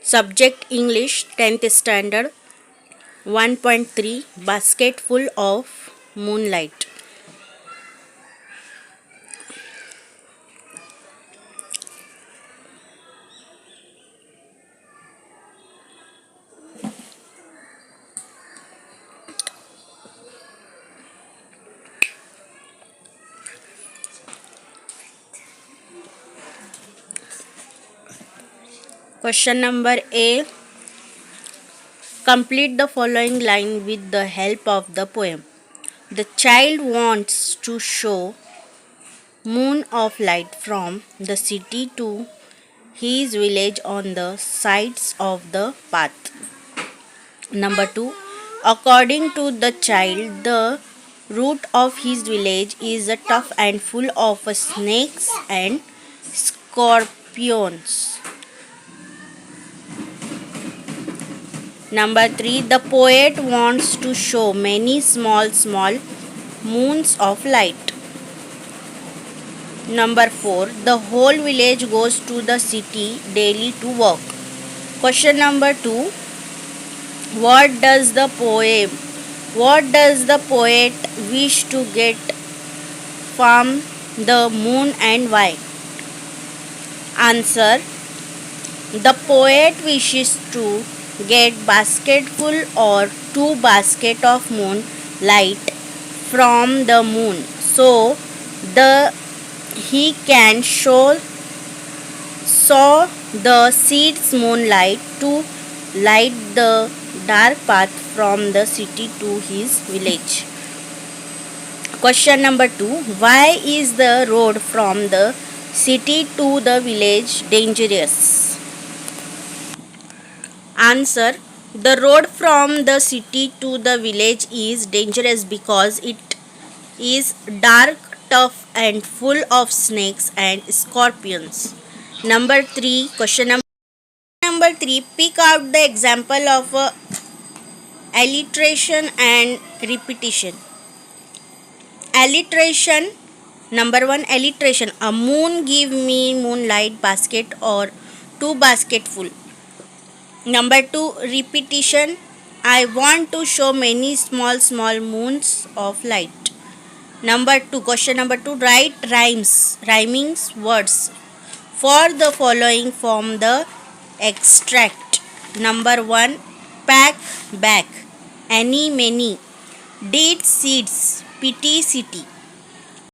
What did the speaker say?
Subject English 10th Standard 1.3 Basketful of Moonlight. Question number A. Complete the following line with the help of the poem. The child wants to show moon of light from the city to his village on the sides of the path. Number 2. According to the child, the route of his village is tough and full of snakes and scorpions. Number 3. The poet wants to show many small moons of light. Number 4. The whole village goes to the city daily to work. Question number 2. What does the poet wish to get from the moon and why? Answer. The poet wishes to get basketful or 2 baskets of moon light from the moon so he can saw the seeds moonlight to light the dark path from the city to his village. Question number 2. Why is the road from the city to the village dangerous? Answer. The road from the city to the village is dangerous because it is dark, tough and full of snakes and scorpions. Number 3. Question number 3. Pick out the example of alliteration and repetition. Alliteration. Number 1. Alliteration. A moon give me moonlight basket or 2 basketful. Number 2. Repetition. I want to show many small moons of light. Number 2. Question number 2. Write rhyming words for the following from the extract. Number 1. Pack, back, any, many, did, seeds, pity, city.